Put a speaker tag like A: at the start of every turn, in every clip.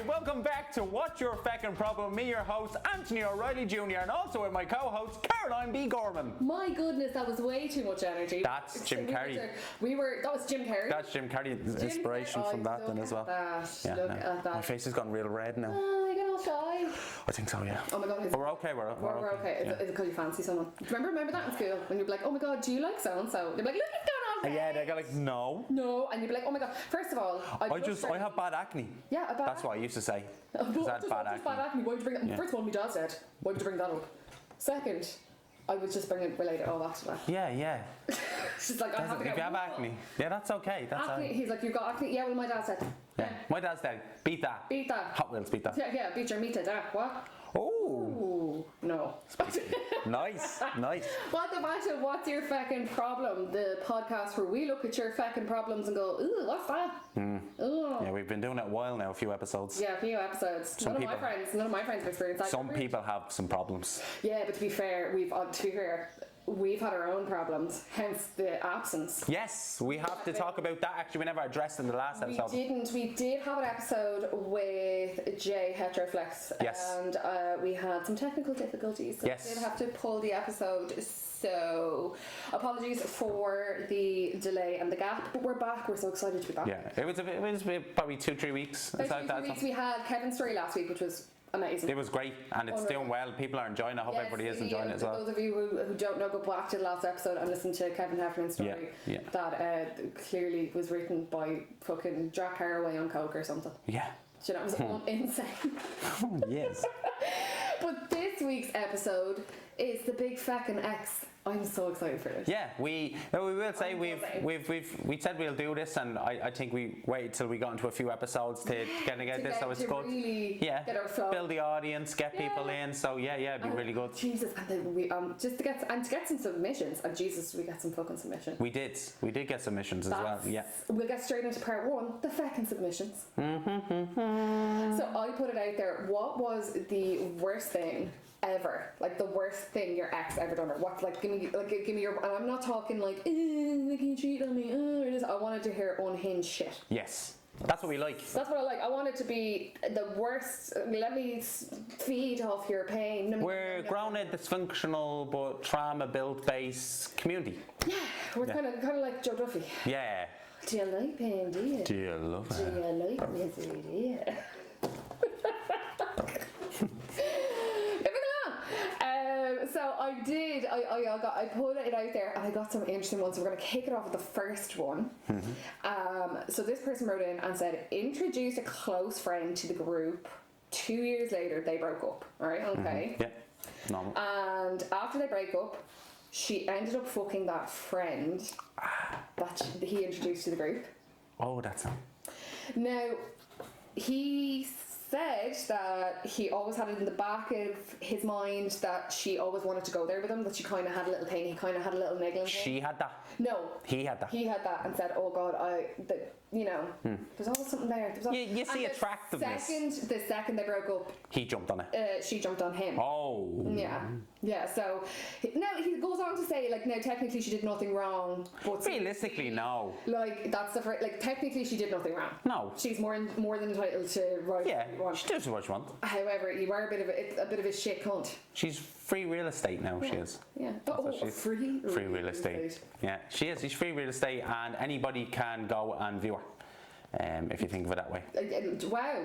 A: welcome back to What's Your Feckin' Problem? Me, your host, Anthony O'Reilly Jr., and also with my co-host, Caroline B. Gorman.
B: My goodness, that was way too much energy.
A: That's Jim Carrey.
B: That was Jim Carrey.
A: That's Jim Carrey's inspiration from that then as well.
B: Look at that.
A: My face has gone real red now.
B: Oh, you get all shy.
A: I think so, yeah.
B: Oh my god.
A: But we're okay, we're
B: okay. Is it because you fancy someone? Remember that in school? When you'd be like, oh my god, do you like so-and-so? They'd be like, look, he's gone all red.
A: Yeah, they go like, no.
B: No, and you'd be like, oh my god. First of all,
A: I have bad acne.
B: Yeah, a bad
A: That's what I used to say.
B: Just bad acne. Why'd you bring that? First of all, my dad said, why'd you bring that up? Second, I was just related all that to that.
A: Yeah.
B: She's like, I have to
A: if you have acne, yeah, that's okay. That's
B: acne. He's like, you've got acne? Yeah, well, my dad said.
A: Yeah. My dad said, beat that. Hot Wheels, beat that.
B: Yeah, beat your meat to that. What?
A: Oh.
B: No.
A: Nice.
B: Welcome back to What's Your Feckin' Problem? The podcast where we look at your feckin' problems and go, ooh, what's that? Ooh.
A: Yeah, we've been doing it a while now, a few episodes.
B: Yeah, a few episodes. None of my friends have experienced that.
A: Some people have some problems.
B: Yeah, but to be fair, we've had our own problems, hence the absence.
A: Yes, we have to talk about that. Actually, we never addressed in the last episode.
B: We didn't. We did have an episode with Jay Heteroflex, and we had some technical difficulties. So
A: yes.
B: We did have to pull the episode. So, apologies for the delay and the gap, but we're back. We're so excited to be back.
A: Yeah, it was probably 2-3 weeks.
B: About 2-3 weeks. We had Kevin's story last week, which was amazing.
A: It was great, and it's doing well. People are enjoying it. I hope everybody is enjoying it as well.
B: Those of you who don't know, go back to the last episode and listen to Kevin Hefferman's story.
A: Yeah.
B: That clearly was written by fucking Jack Haraway on coke or something.
A: Yeah.
B: You know, it was insane.
A: Yes.
B: But this week's episode is the big feckin' X. I'm so excited for it.
A: Yeah, we will say we said we'll do this, and I think we waited till we got into a few episodes to get this, so it's good.
B: Really get our flow.
A: Build the audience, get people in. So it'd be really good.
B: Jesus, and then we just to get some submissions, and Jesus, we got some fucking submissions.
A: We did get submissions as well. Yeah.
B: We'll get straight into part one, the feckin' submissions. So I put it out there. What was the worst thing ever, like the worst thing your ex ever done, or what? Like, give me your. And I'm not talking like, you cheat on me. I wanted to hear unhinged shit.
A: Yes, that's what we like.
B: That's what I like. I want it to be the worst. Let me feed off your pain.
A: We're grounded, dysfunctional, but trauma-built based community.
B: Yeah, we're kind of like Joe Duffy.
A: Yeah.
B: Do you like pain? Do you?
A: Do you love it?
B: Do you like misery? Do you? So I did. I put it out there, and I got some interesting ones. So we're going to kick it off with the first one. So this person wrote in and said, introduced a close friend to the group. 2 years later, they broke up. All right, okay.
A: Yeah, normal.
B: And after they break up, she ended up fucking that friend that he introduced to the group.
A: Oh, that's him.
B: Now, he said that he always had it in the back of his mind that she always wanted to go there with him, that she kind of had a little pain, he kind of had a little niggling.
A: She had that?
B: No.
A: He had that?
B: He had that and said, oh God, there's always something there.
A: You see attractiveness.
B: The second they broke up,
A: he jumped on it.
B: She jumped on him.
A: Oh.
B: Yeah, so now he goes on to say, like, now technically she did nothing wrong, but
A: realistically, no.
B: Like, that's the first, like, technically she did nothing wrong.
A: No.
B: She's more than entitled to write
A: yeah,
B: what you want.
A: she does what she wants.
B: However, you are a bit of a shit cunt.
A: She's free real estate now, she is.
B: Yeah. Free
A: real estate. Yeah, she is. She's free real estate, and anybody can go and view her, if you think of it that way.
B: Wow.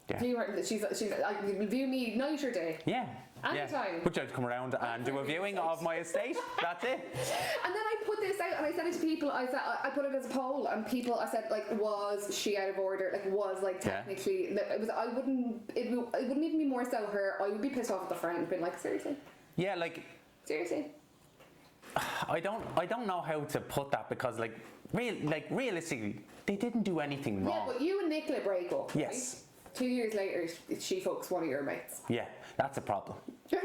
A: Yeah.
B: View her. She's view me night or day.
A: Yeah.
B: Anytime.
A: Would you like to come around and do a viewing of my estate? That's it.
B: And then I put this out and I sent it to people. I put it as a poll, and people, I said, like, was she out of order? Like, was, like, technically, it was. It wouldn't even be more so her. I would be pissed off at the friend, being like, seriously.
A: Yeah, like.
B: Seriously.
A: I don't know how to put that, because realistically, they didn't do anything wrong.
B: Yeah, but you and Nicola break up.
A: Yes.
B: Right? 2 years later, she fucks one of your mates.
A: Yeah, that's a problem.
B: You're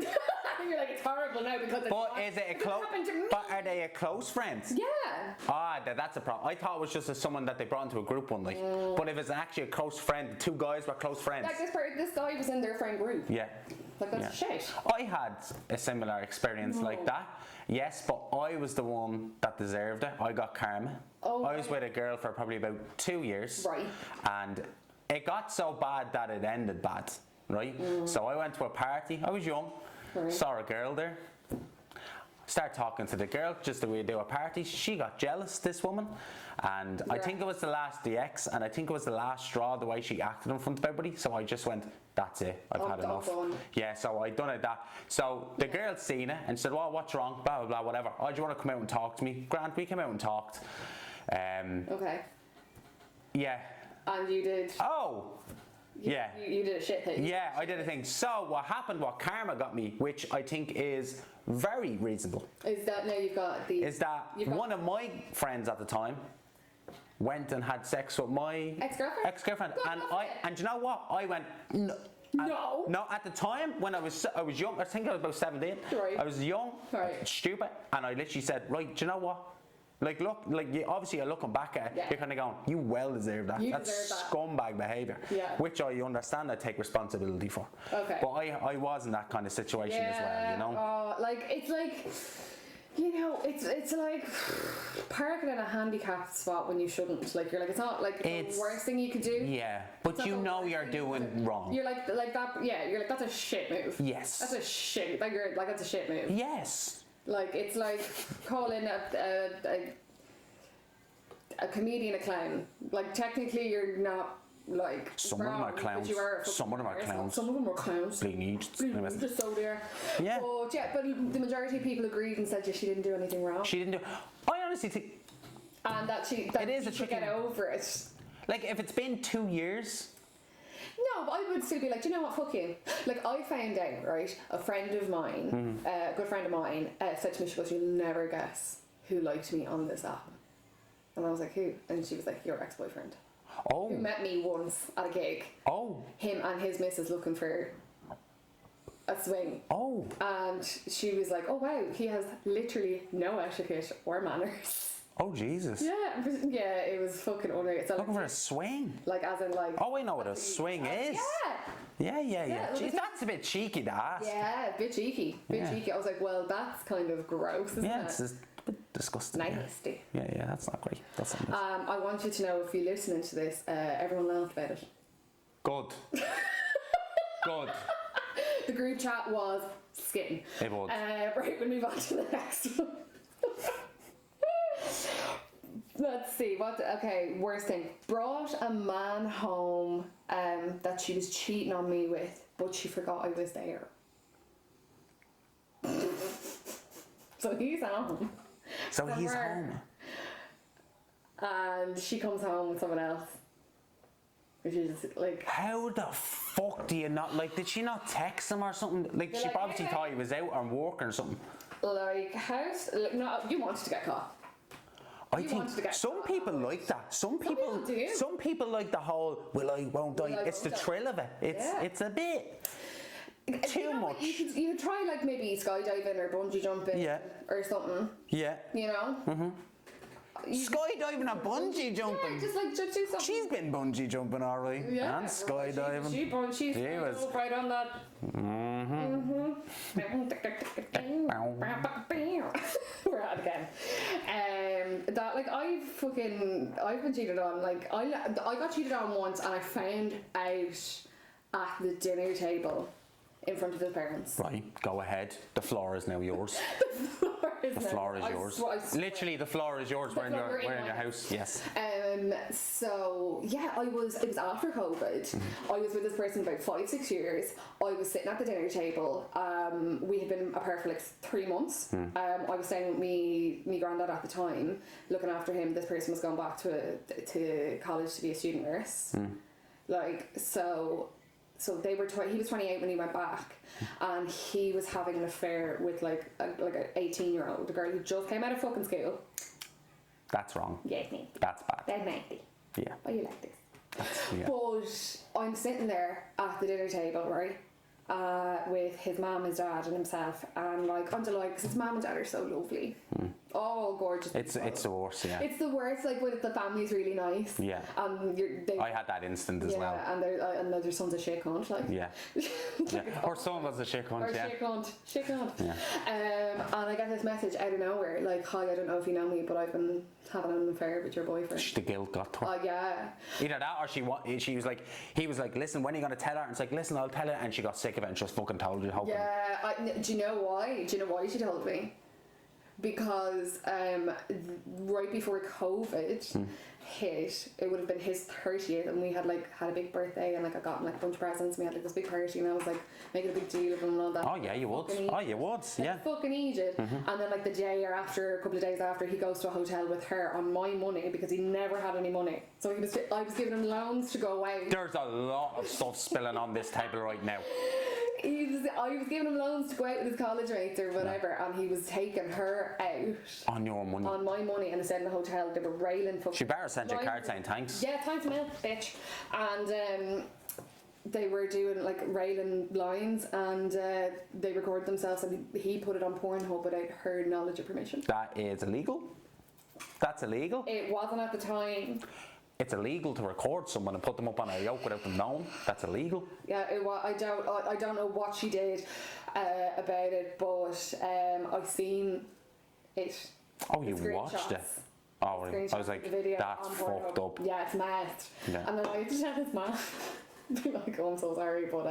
B: like, it's horrible now because.
A: But is it a close? But are they a close friend?
B: Yeah.
A: That's a problem. I thought it was just someone that they brought into a group one night. But if it's actually a close friend, the two guys were close friends.
B: Like this guy was in their friend group.
A: Yeah.
B: Like, that's shit.
A: I had a similar experience like that. Yes, but I was the one that deserved it. I got karma. I was with a girl for probably about 2 years.
B: Right.
A: And it got so bad that it ended bad, right? So I went to a party. I was young, saw a girl there. Start talking to the girl, just the way you do a party. She got jealous, this woman, and I think it was the ex, and I think it was the last straw, the way she acted in front of everybody. So I just went, that's it, I've had enough. Yeah, so I done it that. So the girl seen it and said, well, what's wrong? Blah, blah, blah, whatever. Oh, do you want to come out and talk to me? Grant, we came out and talked.
B: Okay.
A: Yeah.
B: And you did.
A: Oh. Yeah.
B: You did a shit thing.
A: Yeah, I did a thing. So what happened, what karma got me, which I think is very reasonable,
B: is that now you've got the...
A: is that one of my friends at the time went and had sex with my ex-girlfriend. And you know what? I went, no. No, at the time when I was young, I think I was about 17.
B: Right.
A: I was young, stupid, and I literally said, right, do you know what? Like, look, like, obviously you're looking back at it, you're kind of going, you well deserve that. That's scumbag behaviour, which I understand, I take responsibility for. Okay. But I was in that kind of situation as well, you know?
B: Like, it's like, you know, it's like parking in a handicapped spot when you shouldn't. Like, you're like, it's not like the worst thing you could do.
A: Yeah, but you know you're doing wrong.
B: You're like that, yeah, you're like, that's a shit move.
A: Yes.
B: That's a shit, like, you're like, that's a shit move.
A: Yes.
B: Like, it's like calling a comedian a clown. Like, technically you're not, like,
A: some of them are clowns. Some of them are clowns.
B: Some of them are clowns.
A: Bleeding
B: just so there.
A: Yeah.
B: But the majority of people agreed and said, yeah, she didn't do anything wrong.
A: She didn't do. I honestly think.
B: And that she should get over it.
A: Like, if it's been 2 years.
B: No, but I would still be like, do you know what, fuck you. Like, I found out, right, a friend of mine, a good friend of mine, said to me, she goes, you'll never guess who liked me on this app. And I was like, who? And she was like, your ex-boyfriend.
A: Oh.
B: Who met me once at a gig.
A: Oh.
B: Him and his missus looking for a swing.
A: Oh.
B: And she was like, oh wow, he has literally no etiquette or manners.
A: Oh Jesus.
B: Yeah, it was fucking unreal. So
A: looking for a swing.
B: Like, as in, like.
A: Oh, I know what a swing is. Yeah. Jeez, that's a bit cheeky, that.
B: Yeah, a bit cheeky. I was like, well, that's kind of gross, isn't it?
A: Yeah, it's a bit disgusting.
B: Nasty.
A: Yeah, that's not great. That's not nice.
B: I want you to know, if you're listening to this, everyone laughed about it.
A: Good. Good.
B: The group chat was skitting.
A: It was.
B: Right, we'll move on to the next one. Let's see, worst thing. Brought a man home that she was cheating on me with, but she forgot I was there. So he's home.
A: So he's home.
B: And she comes home with someone else. Which is like...
A: How the fuck do you not... Like, did she not text him or something? Like, she obviously thought he was out on work or something.
B: Like, no, you wanted to get caught.
A: I think some people like that. Some people
B: do.
A: Some people like the whole will I, won't I. It's the thrill of it. It's a bit too much.
B: You could try, like, maybe skydiving or bungee jumping or something. Yeah. You know? Mm-hmm.
A: Skydiving and bungee jumping.
B: Yeah, just do something.
A: She's been bungee jumping alright. Yeah. And skydiving.
B: She's right on that. We're at it again. That, like, I've been cheated on. Like, I got cheated on once, and I found out at the dinner table in front of his parents. Right,
A: go ahead. The floor is now yours. The floor is yours. Literally, the floor is yours. We're in your house. Yes.
B: So yeah, it was after COVID. I was with this person about 5-6 years. I was sitting at the dinner table. We had been apart for like 3 months. I was staying with me granddad at the time, looking after him. This person was going back to college to be a student nurse. Like, so they were. He was 28 when he went back, and he was having an affair with like an 18-year-old, a girl who just came out of fucking school.
A: That's wrong.
B: Yeah, it's nasty.
A: That's bad.
B: That's nasty.
A: Yeah.
B: Why you like this? But I'm sitting there at the dinner table, right, with his mum, his dad, and himself, and like I'm delighted because his mum and dad are so lovely. Oh, gorgeous.
A: It's the worst, yeah.
B: It's the worst, like when the family's really nice.
A: Yeah. I had that instant as well.
B: And their son's a shit cunt, like.
A: Yeah. Yeah. Her son was a shit cunt,
B: Or
A: yeah.
B: shit cunt.
A: Yeah.
B: And I got this message out of nowhere, like, hi, I don't know if you know me, but I've been having an affair with your boyfriend.
A: The guilt got to her.
B: Oh, yeah.
A: Either that or she was like, he was like, listen, when are you going to tell her? And it's like, listen, I'll tell her. And she got sick of it and just fucking told you. Hoping.
B: Yeah, do you know why? Do you know why she told me? Because right before COVID hit, it would have been his 30th, and we had a big birthday, and like I got him like a bunch of presents, and we had like this big party, and I was like making a big deal of him and all that.
A: Oh yeah, you would. Yeah.
B: Fucking Egypt. And then like the day or after, a couple of days after, he goes to a hotel with her on my money because he never had any money. So I was giving him loans to go away.
A: There's a lot of stuff spilling on this table right now.
B: I was giving him loans to go out with his college mates or whatever, and he was taking her out
A: on your money,
B: on my money, and instead in the hotel they were railing.
A: She better send you a card saying thanks.
B: Yeah, thanks, man, bitch. And they were doing like railing lines, and they recorded themselves, and he put it on Pornhub without her knowledge or permission.
A: That is illegal. That's illegal.
B: It wasn't at the time.
A: It's illegal to record someone and put them up on a yoke without them knowing. That's illegal.
B: Yeah, I don't know what she did about it, but I seen it.
A: Oh, you watched it? Oh, I was like, that's fucked up.
B: Yeah, it's mad.
A: Yeah.
B: And then I had to tell his mum. Like, oh, I'm so sorry, but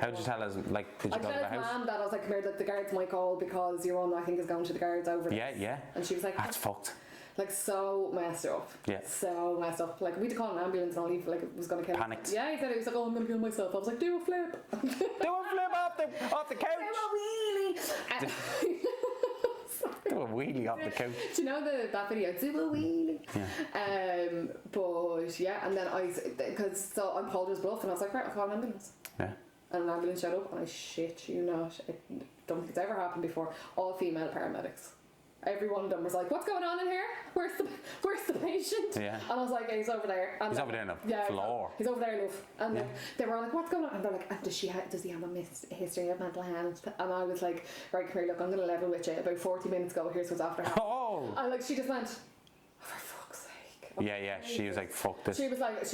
A: how'd you tell us? Like, did you go to the house? I told his mum
B: that I was like, come here, that the guards might call because your mum, I think, is going to the guards over this.
A: Yeah.
B: And she was like,
A: that's fucked.
B: Like, so messed up.
A: Yeah.
B: So messed up. Like, we had to call an ambulance and all, like, it was going to kill
A: Panicked.
B: Yeah, he said it was like, oh, I'm going to kill myself. I was like, do a flip.
A: Do a flip off the couch.
B: Do a wheelie.
A: Do a wheelie off the couch.
B: Do you know that video? Do a wheelie.
A: Yeah.
B: But yeah, and then so I called his bluff, and I was like, right, I'll call an ambulance.
A: Yeah. And
B: an ambulance showed up, and I shit you not, I don't think it's ever happened before. All female paramedics. Every one of them was like, what's going on in here? Where's the patient?
A: Yeah.
B: And I was like, he's over there. And
A: he's over there on the floor.
B: He's over there, love. And they were all like, what's going on? And they're like, does he have a history of mental health? And I was like, right, come here, look, I'm going to level with you. About 40 minutes ago, here's what's after happening.
A: Oh!
B: And like, she just went, oh, for fuck's sake.
A: Yeah. She was like, fuck this.
B: She was like,
A: it's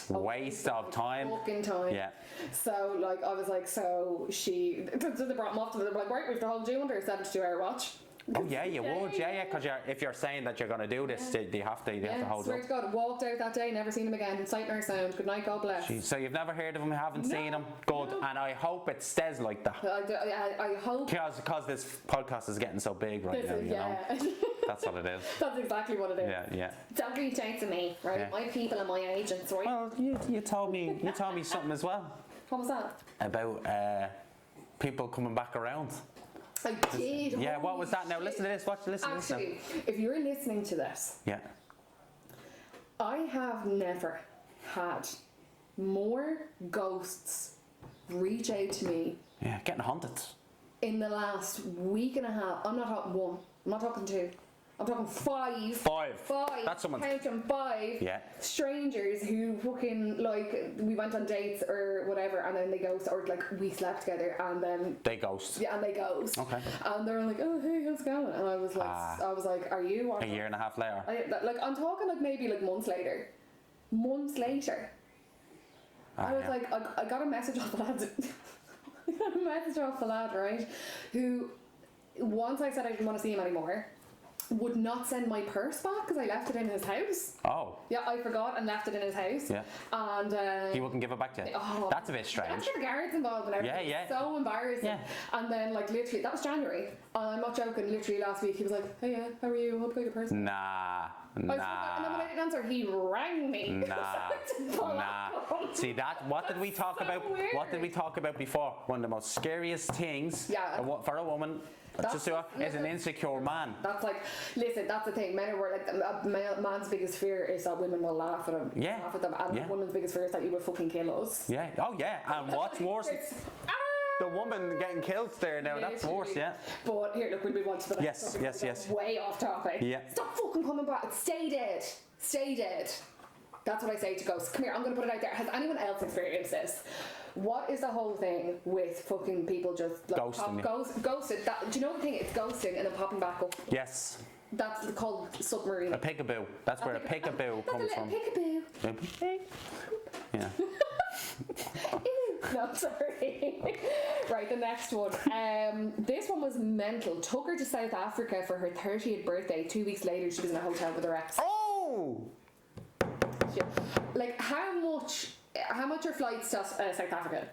A: a waste of time.
B: Fucking time.
A: Yeah.
B: So like, I was like, so they brought him off to them. They were like, right, we have to hold you under a 72-hour watch.
A: Oh yeah, you would, because if you're saying that you're going to do this, you have to hold
B: swear
A: up.
B: to God, walked out that day, never seen him again. Sight nor sound. Good night, God bless.
A: Jeez, so you've never heard of him, haven't seen him? Good, and I hope it stays like that.
B: I hope.
A: Because this podcast is getting so big right now, you know. That's what it is.
B: That's exactly what it is.
A: Yeah.
B: Don't reach out to me, right? Yeah. My people and my agents, right?
A: Well, you told me something as well.
B: What was that?
A: About people coming back around.
B: I did.
A: Yeah, what was that? Now listen to this.
B: Actually, if you're listening to this, I have never had more ghosts reach out to me.
A: Yeah, getting haunted.
B: In the last week and a half. I'm not talking one. I'm not talking two. I'm talking five.
A: Five. That's someone.
B: Counting five.
A: Yeah.
B: Strangers who fucking like we went on dates or whatever, and then they ghost, or like we slept together and then
A: they ghost.
B: Yeah, and they ghost.
A: Okay.
B: And they're like, oh hey, how's it going? And I was like, are you?
A: A year and a half later.
B: I'm talking like maybe like months later. I was like, I got a message off the lad. I got a message off the lad, right? Who, once I said I didn't want to see him anymore, would not send my purse back because I left it in his house.
A: Oh.
B: Yeah, I forgot and left it in his house.
A: Yeah.
B: And
A: he wouldn't give it back to you.
B: Oh,
A: that's a bit strange.
B: That's the guards involved and everything.
A: Yeah.
B: So embarrassing.
A: Yeah.
B: And then like literally, that was January. I'm not joking. Literally last week he was like, "Hey, how are you? Hope you got your purse."
A: Nah.
B: And then when I didn't answer, he rang me.
A: Nah. See that? What did we talk about?
B: Weird.
A: What did we talk about before? One of the most scariest things for a woman. Is an insecure man.
B: That's like, listen, that's the thing. Men are like, a man's biggest fear is that women will laugh at him.
A: Yeah.
B: Laugh at them. And a woman's biggest fear is that you will fucking kill us.
A: Yeah. Oh yeah. And what's worse? The woman getting killed there now. That's worse. Yeah.
B: But here, look, we'll move on to the next topic.
A: Yes.
B: Way off topic.
A: Yeah.
B: Stop fucking coming back. Stay dead. That's what I say to ghosts. Come here, I'm going to put it out there. Has anyone else experienced this? what is the whole thing with fucking people just like
A: Ghosting you.
B: ghosted? That, do you know the thing? It's ghosting and then popping back up.
A: Yes.
B: That's called submarine.
A: A peekaboo. That's where a peekaboo comes from.
B: Peekaboo.
A: Yeah.
B: No, sorry. Right, the next one. This one was mental. Took her to South Africa for her 30th birthday. 2 weeks later, she was in a hotel with her ex.
A: Oh!
B: Like, how much are flights to South Africa?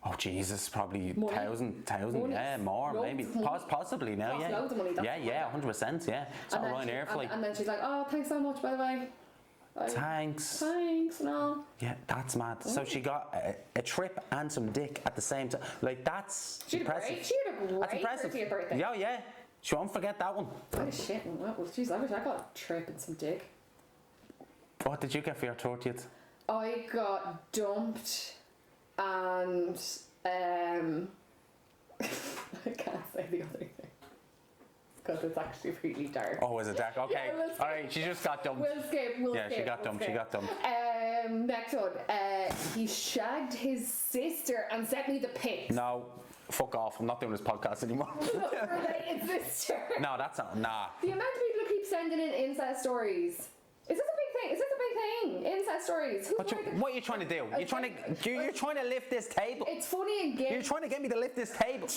A: Oh Jesus, probably
B: Money.
A: 1,000,
B: Money.
A: yeah, more,
B: Loads
A: maybe,
B: of money.
A: possibly now,
B: Costs
A: yeah.
B: loads of money, that's
A: Yeah, 100%, yeah. It's not a Ryanair flight.
B: And then she's like, oh, thanks so much, by the way.
A: Thanks.
B: Thanks, no.
A: Yeah, that's mad. So she got a trip and some dick at the same time. Like, that's impressive.
B: She had a great
A: That's impressive.
B: 30th birthday.
A: Yeah. She won't forget that one.
B: What a shit. Jeez, I wish I got a trip and some dick.
A: What did you get for your 30th?
B: I got dumped and I can't say the other thing because it's actually really dark.
A: Oh, was it dark? Okay.
B: Yeah, we'll skip.
A: Alright, she just got dumped.
B: We'll skip.
A: She got dumped.
B: Next one. He shagged his sister and sent me the pics.
A: No, fuck off. I'm not doing this podcast anymore.
B: Related sister.
A: No, that's not. Nah.
B: The amount of people who keep sending in incest stories. Is this a big thing? Is this a big thing? Incest stories.
A: What are you trying to do? You're trying to lift this table.
B: It's funny again.
A: You're trying to get me to lift this table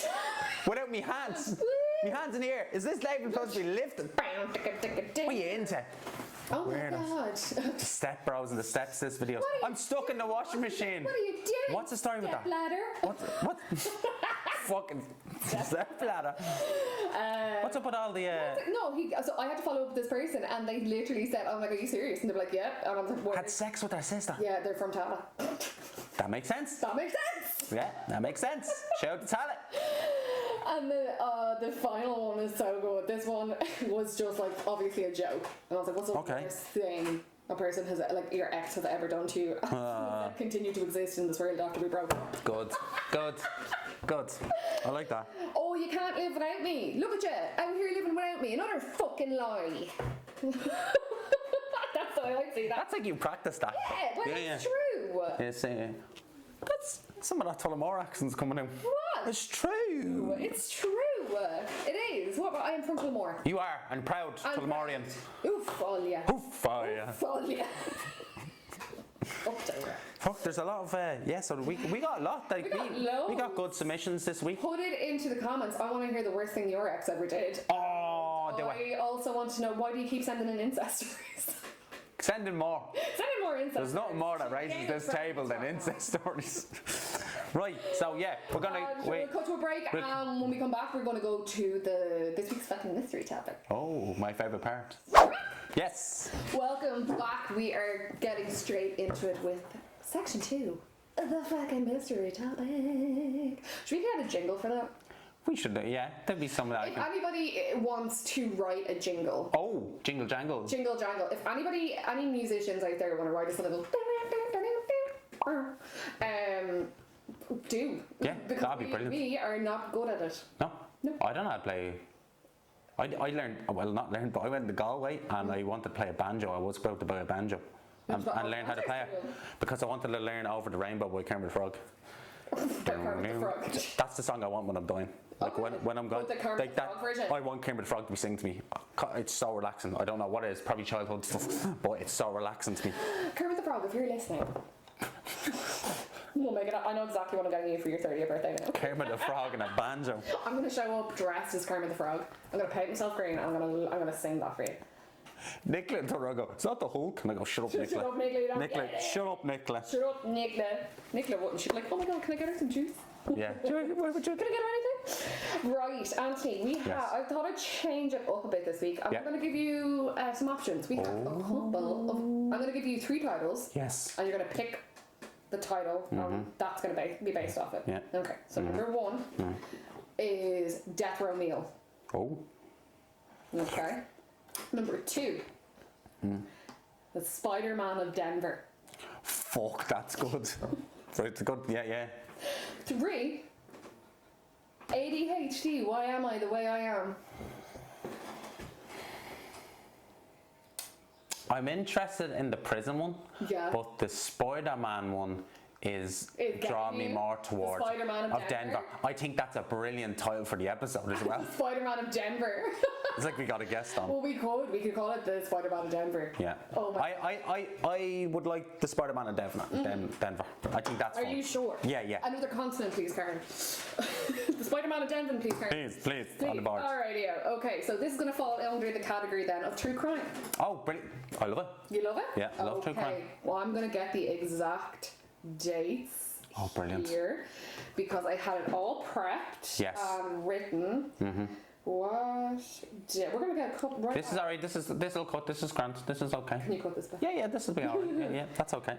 A: without me hands. Me hands in the air. Is this table supposed to be lifted? What are you into?
B: Oh my
A: Weirdos.
B: god.
A: The step bros and the stepsis videos. I'm stuck in the washing machine.
B: What are you doing?
A: What's the story with that?
B: Ladder.
A: What? Fucking step ladder. What's up with all the?
B: No, so I had to follow up with this person, and they literally said, "I'm like, are you serious?" And they're like, "Yeah." And I was like, "What?"
A: Had sex with her sister.
B: Yeah, they're from Tala.
A: That makes sense.
B: That makes sense.
A: Yeah, that makes sense. Shout out to talent.
B: And the final one is so good. This one was just like obviously a joke, and I was like, "What's the worst thing a person has, like your ex has ever done to you?" Continue to exist in this world after we broke up.
A: Good. I like that.
B: Oh, you can't live without me. Look at you out here living without me. Another fucking lie. That's how I see that.
A: That's like you practice that.
B: Yeah, but it's true.
A: It's that's some of that Tullamore accent's coming out.
B: What?
A: It's true.
B: It's true. It is. What? I am from Tullamore.
A: You are, and proud Tullamorean.
B: Oof, all ya.
A: Oof, oh yeah.
B: Oof, all ya. Up there.
A: Fuck, there's a lot of so we got a lot. Like we got good submissions this week.
B: Put it into the comments. I want to hear the worst thing your ex ever did.
A: Oh, do
B: I also want to know, why do you keep sending in incest stories?
A: Send in more.
B: Send in more incest.
A: There's nothing more that raises this table than incest stories. Right, so yeah, we're gonna
B: we'll cut to a break, and when we come back, we're gonna go to this week's fucking mystery topic.
A: Oh, my favourite part. Yes.
B: Welcome back. We are getting straight into it with section 2, the fucking mystery topic. Should we get a jingle for that?
A: We should, yeah. There'd be some of that.
B: If anybody wants to write a jingle.
A: Oh, jingle jangle.
B: Jingle jangle. If any musicians out there want to write us a little do.
A: Yeah,
B: because
A: that'd be brilliant.
B: We are not good at it.
A: No, I don't know how to play. I learned, well not learned, but I went to Galway and I wanted to play a banjo. I was about to buy a banjo and learn how to play it because I wanted to learn Over the Rainbow by Kermit the Frog.
B: Kermit the Frog.
A: That's the song I want when I'm dying. Like when I'm going,
B: the Kermit
A: like
B: the Frog version.
A: I want Kermit the Frog to be singing to me. It's so relaxing. I don't know what it is, probably childhood stuff, but it's so relaxing to me.
B: Kermit the Frog, if you're listening. We'll make it up. I know exactly what I'm getting you for your 30th birthday now.
A: Kermit the Frog and a banjo.
B: I'm gonna show up dressed as Kermit the Frog. I'm gonna paint myself green and I'm gonna sing that for you.
A: Nicola and Tara go, it's not the Hulk. And I go, shut up, Nicola.
B: Shut up, Nicola.
A: Nicola, shut up, Nicola.
B: Shut up, Nicola. Nicola wouldn't. She'd be like, oh my god, can I get her some juice?
A: Yeah.
B: Can I get her anything? Right, Anthony, I thought I'd change it up a bit this week. I'm going to give you some options. We have a couple of. I'm going to give you 3 titles.
A: Yes.
B: And you're going to pick the title. That's going to be based off it.
A: Yeah.
B: Okay, so number 1 is Death Row Meal.
A: Oh.
B: Okay. Number 2, The Spider-Man of Denver.
A: Fuck, that's good. So it's good, yeah.
B: 3, ADHD, why am I the way I am?
A: I'm interested in the prison one,
B: Yeah.
A: but the Spider-Man one is
B: It's
A: drawing me
B: getting you.
A: more towards
B: The Spider-Man of Denver.
A: I think that's a brilliant title for the episode as well.
B: Spider-Man of Denver.
A: It's like we got a guest on.
B: Well, we could call it the Spider-Man of Denver.
A: Yeah.
B: Oh my.
A: I would like the Spider-Man of Denver. Denver. I think that's
B: Are
A: fun.
B: you sure?
A: Yeah, yeah.
B: Another consonant, please, Karen. The Spider-Man of Denver, please, Karen.
A: Please, on the board.
B: Alright, yeah. Okay, so this is going to fall under the category then of true crime.
A: Oh, brilliant. I love it.
B: You love it?
A: Yeah, I love true crime.
B: Okay, well, I'm going to get the exact dates.
A: Oh, brilliant.
B: Here, because I had it all prepped
A: Yes.
B: and written. We're going to get a cut right
A: This is alright. This will cut. This is grand. This is okay.
B: Can you cut this back?
A: Yeah, this will be alright. Yeah, that's okay.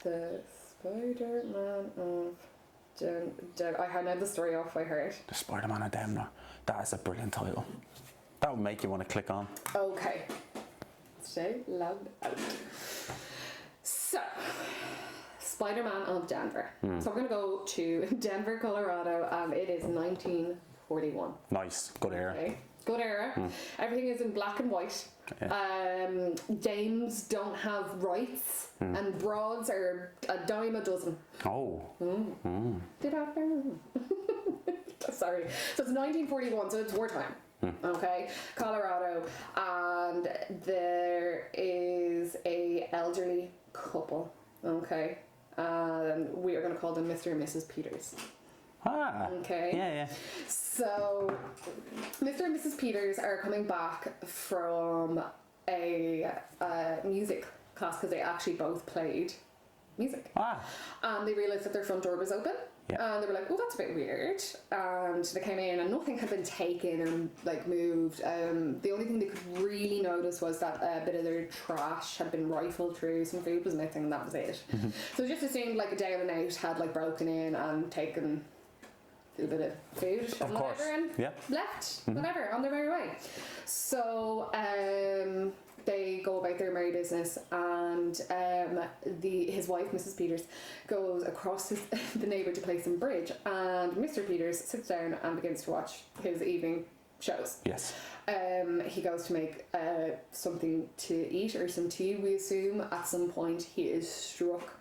B: The Spider-Man of Denver. I know the story off by heart.
A: The Spider-Man of Denver. That is a brilliant title. That would make you want to click on.
B: Okay. Stay loud out. So, Spider-Man of Denver. So we're going to go to Denver, Colorado, and it is 1941.
A: Nice. Good era.
B: Okay. Good era. Everything is in black and white.
A: Yeah.
B: Dames don't have rights, and broads are a dime a dozen.
A: Oh.
B: Did I know? Sorry. So it's 1941, so it's wartime. Okay, Colorado, and there is a elderly couple. Okay, and we are going to call them Mr. and Mrs. Peters.
A: Ah.
B: Okay.
A: Yeah.
B: So, Mr. and Mrs. Peters are coming back from a music class because they actually both played music.
A: Ah.
B: And they realised that their front door was open.
A: Yeah.
B: And they were like, oh, that's a bit weird. And they came in and nothing had been taken and like moved. The only thing they could really notice was that a bit of their trash had been rifled through, some food was missing, and that was it. So it just assumed like a day and out had like broken in and taken a little bit of food and whatever and left, whatever, on their merry way. So they go about their merry business, and his wife, Mrs. Peters, goes across the neighbour to play some bridge, and Mr. Peters sits down and begins to watch his evening shows.
A: Yes.
B: He goes to make something to eat or some tea, we assume. At some point he is struck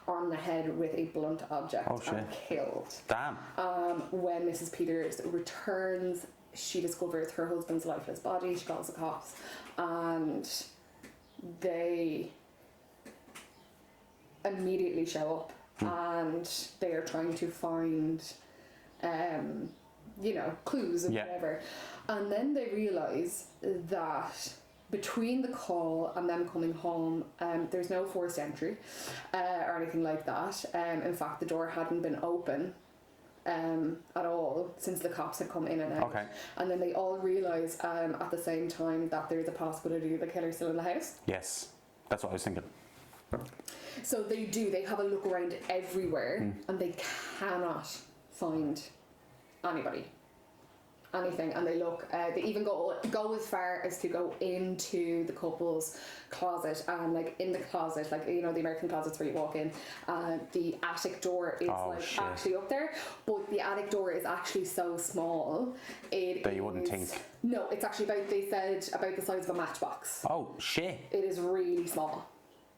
B: on the head with a blunt object and killed.
A: Damn.
B: When Mrs. Peters returns, she discovers her husband's lifeless body. She calls the cops, and they immediately show up, and they are trying to find clues and whatever. And then they realise that between the call and them coming home, there's no forced entry or anything like that. In fact, the door hadn't been open at all since the cops had come in and out.
A: Okay.
B: And then they all realise at the same time that there's a possibility the killer's still in the house.
A: Yes, that's what I was thinking.
B: So they have a look around everywhere, and they cannot find anything, and they look, they even go as far as to go into the couple's closet, and like in the closet, like the American closets where you walk in, the attic door is actually up there, but the attic door is actually so small that
A: you wouldn't think.
B: No, it's actually about the size of a matchbox.
A: Oh shit.
B: It is really small.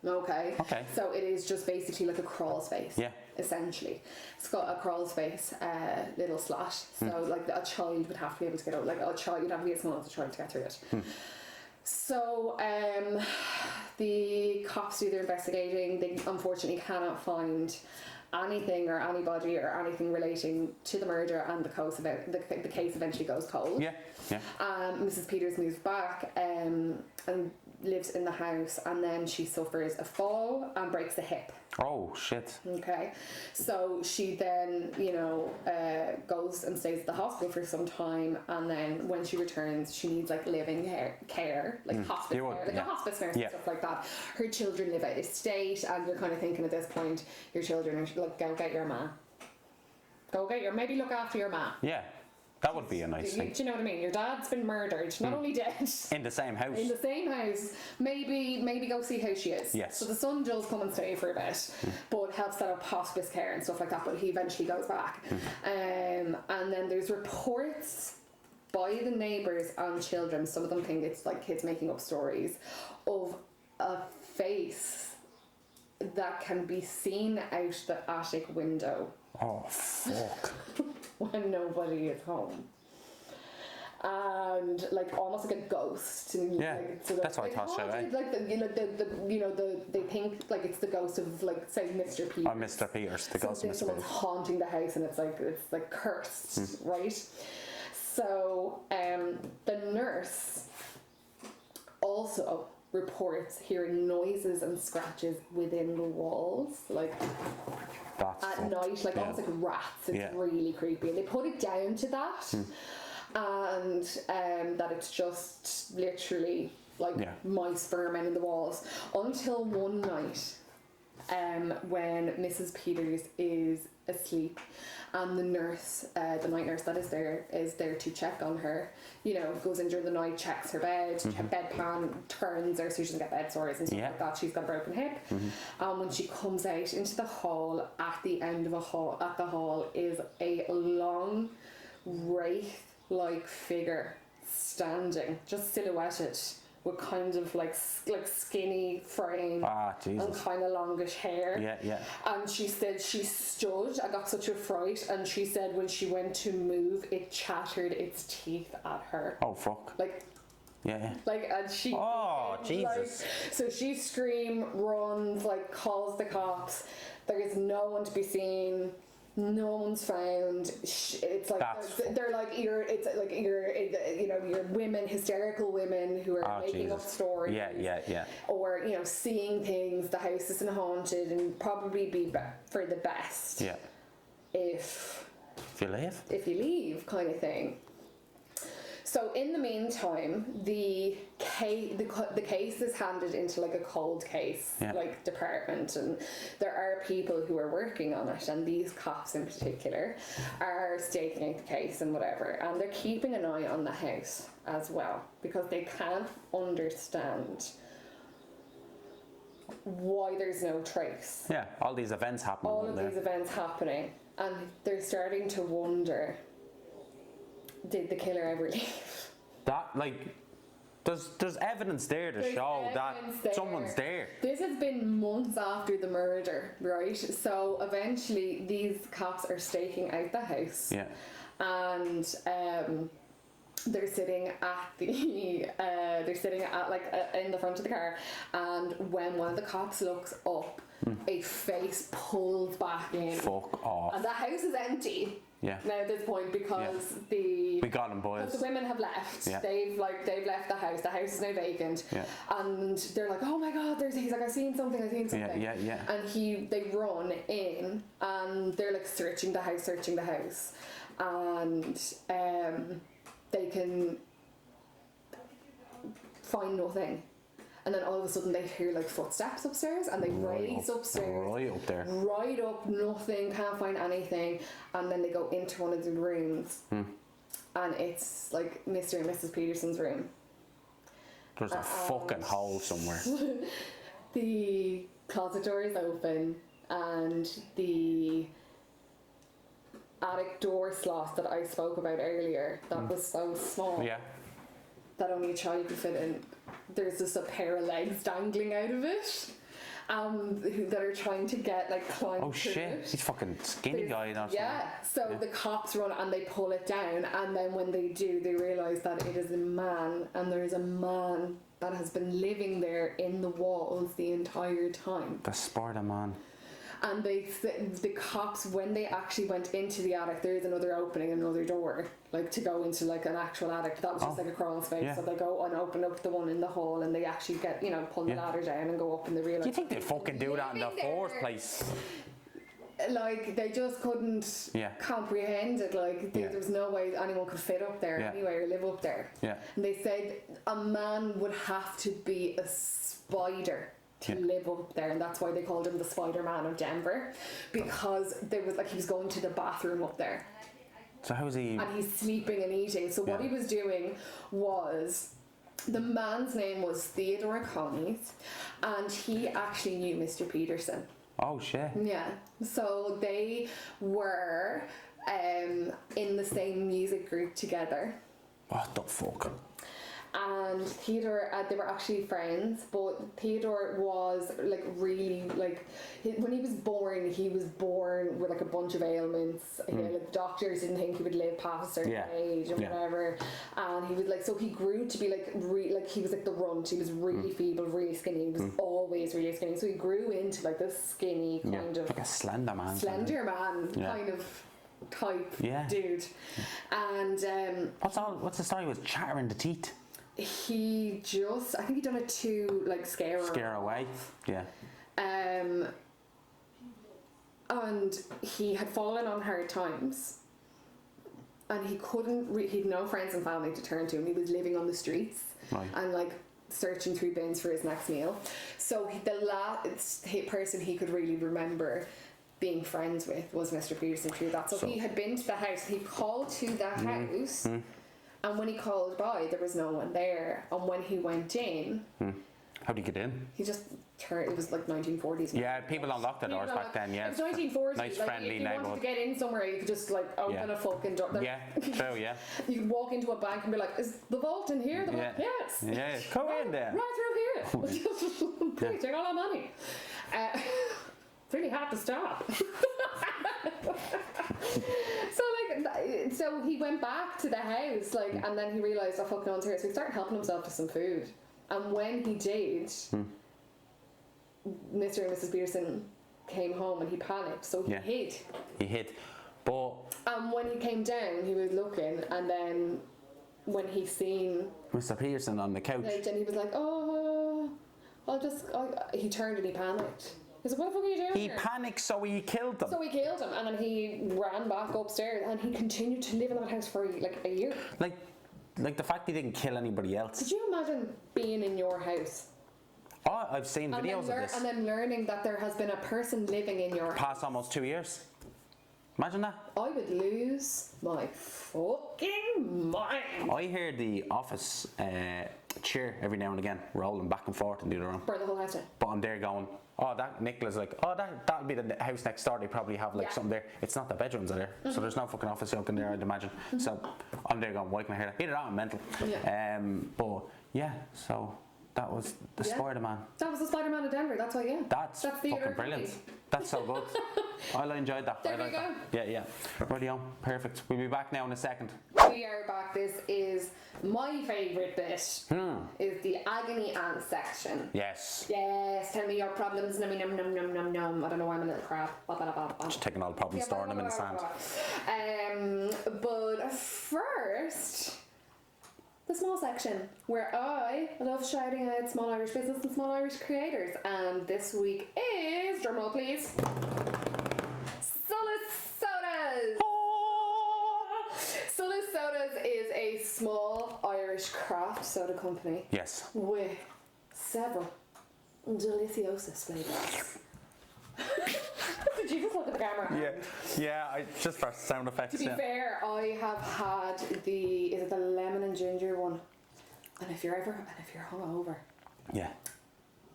B: Okay. So it is just basically like a crawl space.
A: Yeah.
B: Essentially, it's got a crawl space, little slot. So like a child would have to be able to get out. Like a child, you'd have to be as small as a child to get through it. So the cops do their investigating. They unfortunately cannot find anything or anybody or anything relating to the murder, and the case eventually goes cold.
A: Yeah.
B: Mrs. Peters moves back and lives in the house, and then she suffers a fall and breaks the hip.
A: Oh shit.
B: Okay, so she then goes and stays at the hospital for some time, and then when she returns, she needs like living care, like hospice care, like a hospice nurse and stuff like that. Her children live out of state, and you're kind of thinking at this point, your children are like, go get your ma, maybe look after your ma.
A: Yeah. That would be a nice thing.
B: Do you know what I mean? Your dad's been murdered, not only dead.
A: In the same house.
B: In the same house. Maybe go see how she is.
A: Yes.
B: So the son does come and stay for a bit, but helps set up hospice care and stuff like that, but he eventually goes back. And then there's reports by the neighbours and children, some of them think it's like kids making up stories, of a face that can be seen out the attic window
A: Oh, fuck.
B: when nobody is home. And like almost like a ghost. And,
A: Yeah,
B: like, so
A: that's what I thought straight away.
B: Like they think like it's the ghost of like say Mr. Peters.
A: Oh, Mr. Peters, the ghost of Mr.
B: Someone's
A: Peters.
B: haunting the house, and it's like cursed, right? So the nurse also reports hearing noises and scratches within the walls, like
A: That's
B: at
A: fucked.
B: night, like
A: Yeah.
B: almost like rats. It's
A: Yeah.
B: really creepy. And they put it down to that, and that it's just literally like
A: Yeah.
B: mice, vermin in the walls. Until one night, when Mrs. Peters is asleep, and the nurse, the night nurse that is there to check on her, goes in during the night, checks her bed, bedpan, turns her so she doesn't get bed sores and stuff
A: Yeah.
B: like that. She's got a broken hip. And when she comes out into the hall, at the end of the hall is a long wraith-like figure standing, just silhouetted, with kind of like skinny frame
A: Ah,
B: and
A: Jesus.
B: kind of longish hair.
A: Yeah, yeah.
B: And she said she stood, I got such a fright, and she said when she went to move, it chattered its teeth at her.
A: Oh, fuck.
B: Like,
A: Yeah.
B: and she...
A: Oh, Jesus.
B: So she runs, like, calls the cops. There is no one to be seen. No one's found. It's like they're like you're women, hysterical women who are making up stories.
A: Yeah.
B: Or seeing things. The house isn't haunted, and probably be for the best.
A: Yeah.
B: If
A: you leave.
B: kind of thing. So in the meantime, the case is handed into like a cold case like department, and there are people who are working on it, and these cops in particular are staking out the case and whatever, and they're keeping an eye on the house as well, because they can't understand why there's no trace.
A: Yeah, all these events happening.
B: All of these events happening, and they're starting to wonder, did the killer ever leave?
A: That, like, there's evidence there to show that someone's there.
B: This has been months after the murder, right? So eventually these cops are staking out the house.
A: Yeah.
B: And they're sitting at the in the front of the car, and when one of the cops looks up, a face pulls back in.
A: Fuck off.
B: And the house is empty.
A: Yeah.
B: Now at this point, because
A: we got them, boys.
B: the women have left.
A: Yeah.
B: They've left the house. The house is now vacant.
A: Yeah. And
B: they're like, oh my god, he's like, I've seen something.
A: Yeah.
B: And they run in, and they're like searching the house, and they can find nothing. And then all of a sudden they hear like footsteps upstairs, and they race upstairs.
A: Right up there.
B: Right up, nothing, can't find anything. And then they go into one of the rooms, and it's like Mr. and Mrs. Peterson's room.
A: There's a fucking hole somewhere.
B: The closet door is open, and the attic door slot that I spoke about earlier, that was so small that only a child could fit in. There's just a pair of legs dangling out of it, that are trying to get climb
A: Oh
B: through
A: shit,
B: it.
A: he's fucking skinny guy or something.
B: Yeah, so the cops run and they pull it down, and then when they do, they realise that it is a man, and there is a man that has been living there in the walls the entire time.
A: The Spider-Man.
B: And the cops, when they actually went into the attic, there is another opening, another door, to go into an actual attic. That was just a crawl space.
A: Yeah.
B: So they go and open up the one in the hall, and they actually get, pull the ladder down and go up, and they realise.
A: Do you think they'd fucking do that in the first place?
B: They just couldn't comprehend it. There was no way anyone could fit up there anyway, or live up there.
A: Yeah.
B: And they said a man would have to be a spider to live up there, and that's why they called him the Spider-Man of Denver, because there was he was going to the bathroom up there.
A: So how's he?
B: And he's sleeping and eating. So what he was doing was, the man's name was Theodore Connies, and he actually knew Mr. Peterson.
A: Oh shit.
B: Yeah. So they were in the same music group together.
A: What the fuck?
B: and Theodore, they were actually friends, but Theodore was like really like when he was born with like a bunch of ailments. Like doctors didn't think he would live past a certain age and whatever, and he was like, so he grew to be like he was like the runt. He was really feeble, really skinny. He was always really skinny, so he grew into like this skinny kind of
A: like a slender man
B: kind of type dude. And
A: what's the story with chatter in the teeth?
B: He just, I think he done it to like scare
A: away. Yeah.
B: And he had fallen on hard times, and he couldn't. He'd no friends and family to turn to, and he was living on the streets and like searching through bins for his next meal. So the last person he could really remember being friends with was Mr. Peterson through that. So he had been to the house. He called to the house. And when he called by, there was no one there. And when he went in...
A: How did he get in?
B: He just turned... It was like 1940s.
A: Yeah, people unlocked the doors back then, yeah.
B: It was 1940s.
A: Nice,
B: like,
A: friendly
B: if you
A: neighbourhood.
B: wanted to get in somewhere, you could just like open a fucking door.
A: Yeah, true, yeah.
B: You could walk into a bank and be like, is the vault in here? They're like, yes.
A: Yeah, come in there.
B: Right through here. Please, take all our money. It's really hard to stop. So he went back to the house, like, and then he realised, oh fuck, no one's here. So he started helping himself to some food. And when he did, Mr. and Mrs. Peterson came home and he panicked. So he hid.
A: He hid. But...
B: And when he came down, he was looking, and then when he seen...
A: Mr. Peterson on the couch.
B: And he was like, oh, he turned and he panicked. He said, what the fuck are you doing
A: He panicked, so he killed them.
B: So he killed him, and then he ran back upstairs, and he continued to live in that house for like a year.
A: Like the fact he didn't kill anybody else.
B: Could you imagine being in your house?
A: Oh, I've seen videos of this.
B: And then learning that there has been a person living in your house.
A: Past almost 2 years. Imagine that.
B: I would lose my fucking mind.
A: I hear the office chair every now and again rolling back and forth in the other room.
B: Burn the whole house down.
A: But I'm there going, oh, that Nicola's like, oh, that'll be the house next door. They probably have like something there. It's not, the bedrooms are there, so there's no fucking office yoke in there, I'd imagine. So I'm there going, why can I hear that? Either that or mental. But yeah, so that was the Spider-Man.
B: That was the Spider-Man of Denver. That's why,
A: That's fucking brilliant. That's so good. I enjoyed that.
B: There we go.
A: Yeah. Righty on. Perfect. We'll be back now in a second.
B: We are back. This is my favourite bit. Is the agony aunt section.
A: Yes.
B: Yes. Tell me your problems. Num. I don't know why I'm a little crap.
A: Just taking all the problems, storing them in the sand.
B: But first, the small section where I love shouting out small Irish business and small Irish creators. And this week is, drumroll please, Sodas. Sodas Sodas is a small Irish craft soda company.
A: Yes.
B: With several deliciosos flavours. Did you just look at the camera?
A: Yeah. I just for sound effects.
B: To be fair, I have had the lemon and ginger one, and if you're hungover.
A: Yeah.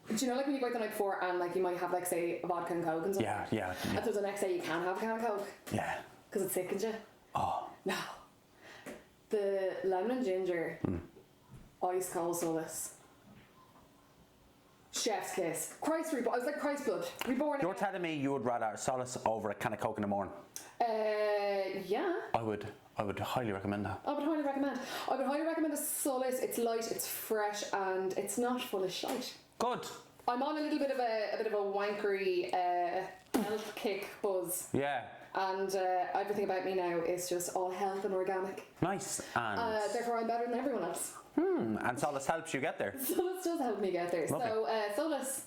B: Do you know, like when you go out the night before and like you might have like say a vodka and coke and stuff?
A: Yeah.
B: And so the next day you can't have a can of coke.
A: Yeah.
B: Because it sickens you.
A: Oh.
B: No. The lemon and ginger ice cold sodas. Chef's kiss. Christ reborn. I was like Christ blood. Reborn.
A: You're telling me you would rather solace over a can of Coke in the morning?
B: Yeah.
A: I would highly recommend that.
B: I would highly recommend a Solace. It's light, it's fresh, and it's not full of shite.
A: Good.
B: I'm on a little bit of a wankery health kick buzz.
A: Yeah.
B: And everything about me now is just all health and organic.
A: Nice. And
B: therefore I'm better than everyone else.
A: And Solace helps you get there.
B: Solace does help me get there.
A: Lovely.
B: So Solace,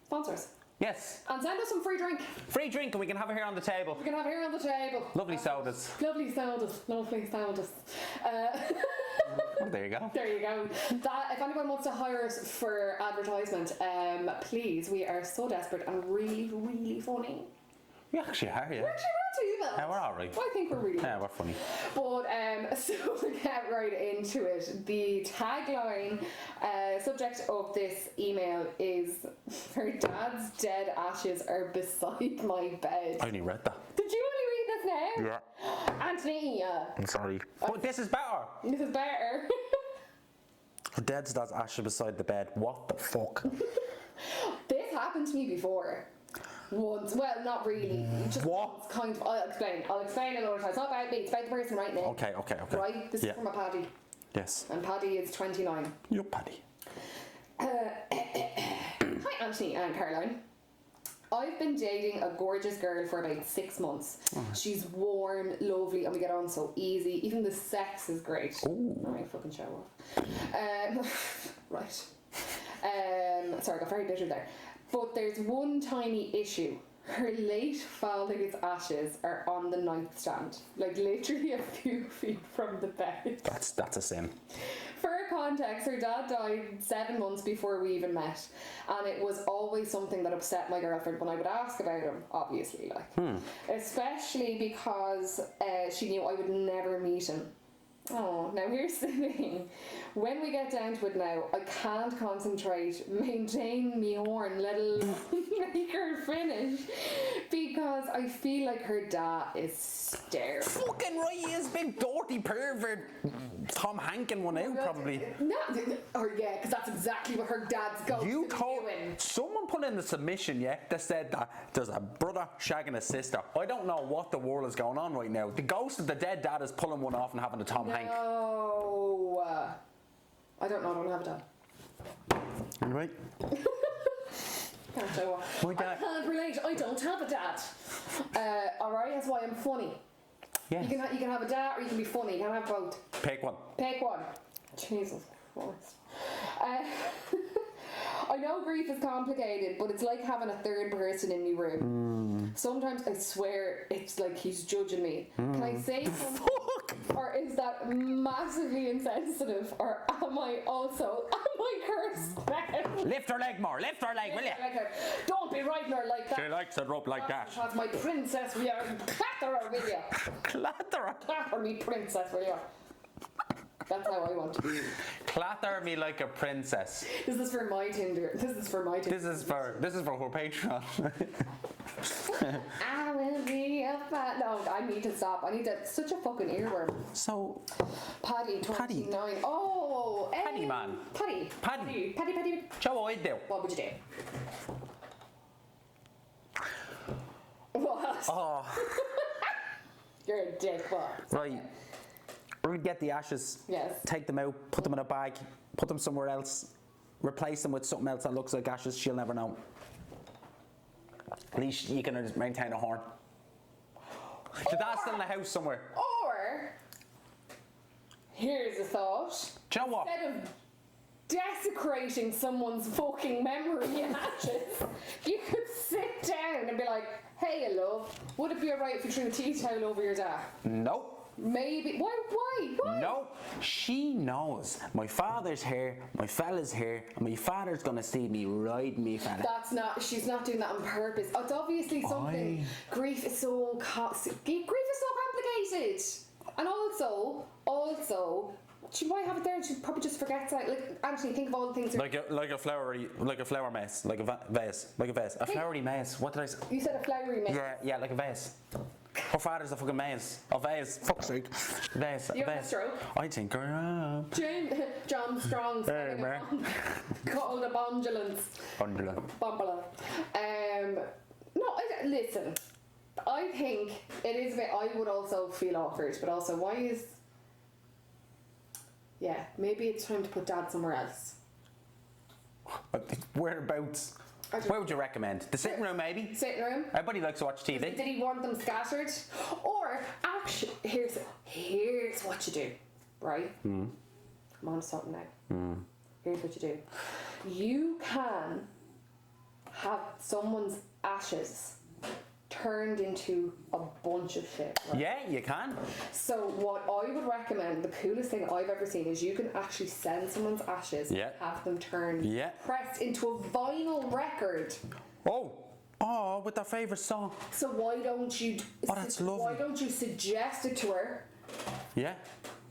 B: sponsors.
A: Yes.
B: And send us some free drink.
A: Free drink, and we can have it here on the table.
B: We can have it here on the table.
A: Lovely sodas.
B: Lovely sodas.
A: Well, there you go.
B: There you go. That, if anyone wants to hire us for advertisement, please, we are so desperate and really, really funny.
A: We actually are, yeah.
B: We're actually not too bad.
A: Yeah, we're alright.
B: I think we're really good.
A: Yeah, we're funny.
B: But so to get right into it, the tagline subject of this email is "Her dad's dead ashes are beside my bed."
A: I only read that.
B: Did you only read this now?
A: Yeah.
B: Anthony,
A: I'm sorry. But this is better.
B: This is better.
A: Her dad's ashes beside the bed. What the fuck?
B: This happened to me before. Once. Well, not really. Just
A: What?
B: once, kind of. I'll explain another time. It's not about me. It's about the person right now.
A: Okay.
B: Right? This is from a Paddy.
A: Yes.
B: And Paddy is 29.
A: You're Paddy.
B: Hi, Anthony and Caroline. I've been dating a gorgeous girl for about 6 months. She's warm, lovely, and we get on so easy. Even the sex is great.
A: Ooh.
B: Alright, fucking show off. Right. Sorry, I got very bitter there. But there's one tiny issue. Her late father's ashes are on the nightstand, like literally a few feet from the bed.
A: That's a sin.
B: For context, her dad died 7 months before we even met, and it was always something that upset my girlfriend when I would ask about him, obviously, especially because she knew I would never meet him. Oh, now here's the thing. When we get down to it now, I can't concentrate, maintain me horn, let alone make her finish, because I feel like her dad is staring.
A: Fucking right, he is, big dirty pervert. Tom Hankin one out, probably.
B: No, or yeah, because that's exactly what her dad's going
A: You
B: to be
A: told
B: doing.
A: someone put in the submission, that said that there's a brother shagging a sister. I don't know what the world is going on right now. The ghost of the dead dad is pulling one off and having a Tom Hank.
B: No, I don't know. I don't have a dad.
A: Right.
B: Can't show off.
A: My dad.
B: I can't relate. I don't have a dad. All right, that's why I'm funny.
A: Yes.
B: You can have a dad or you can be funny. You can have both.
A: Pick one.
B: Pick one. Jesus Christ. I know grief is complicated, but it's like having a third person in my room. Sometimes I swear it's like he's judging me. Can I say something? Or is that massively insensitive? Or am I cursed now?
A: Lift her leg more. Lift her leg, will you?
B: Don't be riding her like that.
A: She likes it up like that.
B: That's my princess, will you? Clatter her, will you?
A: Clatter her.
B: Clatter me, princess, will you? That's how I want to be.
A: Clatter me like a princess.
B: This is for my Tinder. This is for
A: her Patreon.
B: I will be a fat. No, I need to stop. I need to. Such a fucking earworm.
A: So,
B: Paddy, 29. Oh,
A: Paddy man.
B: Paddy.
A: Show what I'd do.
B: What would you do? What?
A: Oh,
B: You're a dick, what?
A: right. We're gonna get the ashes.
B: Yes.
A: Take them out, put them in a bag, put them somewhere else, replace them with something else that looks like ashes. She'll never know. At least you can maintain a horn. Your dad's still in the house somewhere.
B: Or, here's a thought.
A: Do you know what?
B: Instead of desecrating someone's fucking memory in ashes, you could sit down and be like, hey, love, would it be alright if you threw a tea towel over your dad?
A: Nope.
B: Maybe. Why?
A: No, she knows. My father's here, my fella's here, and my father's gonna see me ride me fella.
B: That's not. She's not doing that on purpose. It's obviously something. Grief is so complicated, and also, she might have it there, and she probably just forgets that. Like, Anthony, think of all the things.
A: Like a flower mace, like a vase, a flowery mace. What did I say?
B: You said a flowery mace.
A: Yeah, like a vase. Her father's a fucking maze. A vase. Fuck's sake. Vase.
B: You have a stroke?
A: I think her up.
B: John Strong's
A: Hey, man.
B: called a bombulance. Bombula. Listen. I think it is a bit. I would also feel awkward, but also why is? Yeah, maybe it's time to put Dad somewhere else.
A: Whereabouts? Where would you recommend? The sitting room, maybe?
B: Sitting room?
A: Everybody likes to watch TV.
B: Did he want them scattered? Or, actually, here's what you do, right? I'm on something now. Here's what you do. You can have someone's ashes turned into a bunch of shit. Right?
A: Yeah, you can.
B: So what I would recommend, the coolest thing I've ever seen, is you can actually send someone's ashes, have them turned, pressed into a vinyl record.
A: Oh, with their favourite song.
B: So why don't you?
A: That's lovely.
B: Why don't you suggest it to her?
A: Yeah.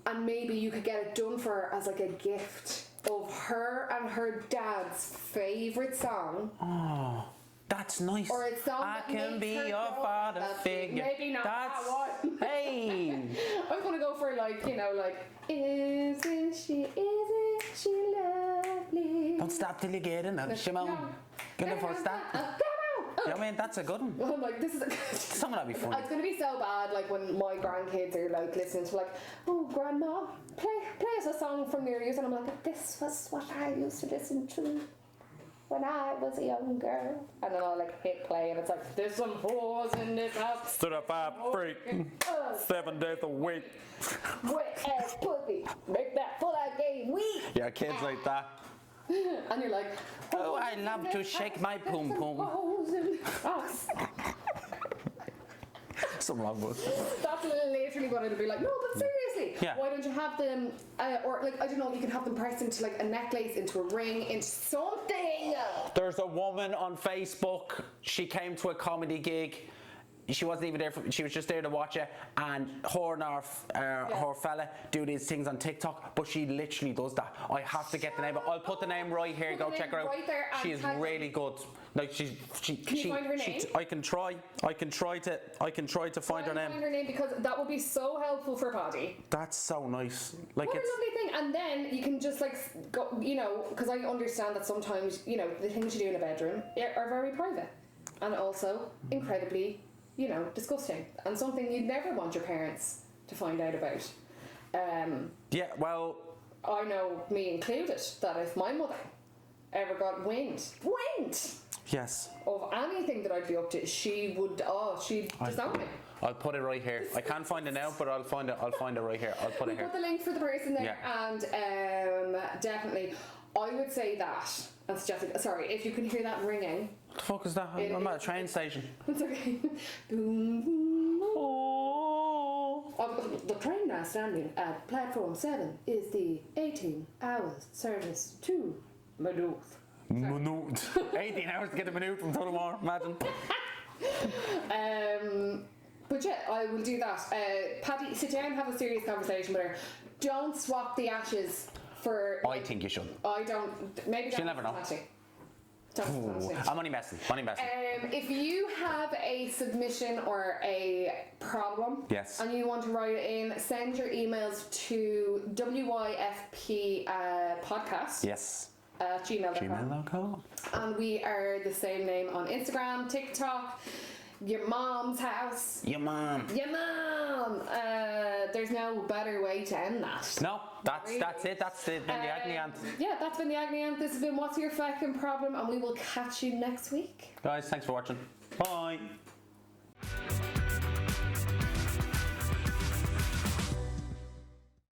B: And maybe you could get it done for her as like a gift of her and her dad's favourite song.
A: Oh. That's nice.
B: Or it's song
A: I
B: that
A: can
B: makes
A: be
B: her
A: your
B: go,
A: father figure.
B: Maybe not.
A: That's
B: What?
A: hey.
B: I'm gonna go for like, you know, like, isn't she lovely?
A: Don't stop till you get enough, Shimon. Gonna first stop. Yeah, I mean, that's a good one.
B: Well, I'm like, this is
A: Something that'd be funny.
B: It's gonna be so bad, like when my grandkids are like listening to like, oh grandma, play us a song from your youth, and I'm like, this was what I used to listen to when I was a young girl, and then I'll like hit play, and it's like, there's some whores in this house.
A: Stood up, I freak. 7 days a week.
B: Wet ass pussy, make that full out game weak.
A: Yeah, kids like that.
B: And you're like,
A: oh, I love to shake my pum pum. Something wrong with it.
B: That's literally what it'll be like. No, but seriously,
A: Yeah.
B: why don't you have them, or like, I don't know, you can have them pressed into like a necklace, into a ring, into something.
A: There's a woman on Facebook. She came to a comedy gig. She wasn't even there. She was just there to watch it. And her and her fella do these things on TikTok. But she literally does that. I have to get the name. I'll put the name right here. Go check her out.
B: Right there,
A: she is really good. Like she.
B: Can you find her name?
A: I can try to find her name.
B: Find her name, because that would be so helpful for Paddy.
A: That's so nice. Like
B: What a
A: it's.
B: lovely thing. And then you can just like go, you know, because I understand that sometimes, you know, the things you do in a bedroom are very private, and also incredibly, you know, disgusting, and something you'd never want your parents to find out about.
A: Yeah. Well.
B: I know, me included, that if my mother ever got wind
A: Yes.
B: of anything that I'd be up to, she'd disown me.
A: I'll put it right here. I can't find it now, but I'll find it right here. I'll put it here.
B: Put the link for the person there, and definitely, I would say that. That's Jessica. Sorry, if you can hear that ringing.
A: What the fuck is that? I'm at a train station.
B: It's okay. Boom, boom, boom. Oh, the train now standing at platform 7 is the 18 hours service to Maynooth.
A: Minute. 18 hours to get a minute from Tullamore, imagine.
B: But yeah, I will do that. Paddy, sit down and have a serious conversation with her. Don't swap the ashes for.
A: I think you should.
B: I don't. Maybe
A: She'll never know. I'm only messing.
C: If you have a submission or a problem,
A: Yes.
C: and you want to write it in, send your emails to WYFP podcast
A: Yes.
C: at gmail.com.
A: Gmail.com.
C: And we are the same name on Instagram, TikTok, your mom's house.
A: Your mom.
C: Your mom! There's no better way to end that.
A: No, that's it. That's been the agony aunt.
C: Yeah, that's been the agony aunt. This has been What's Your Fucking Problem, and we will catch you next week.
A: Guys, thanks for watching. Bye.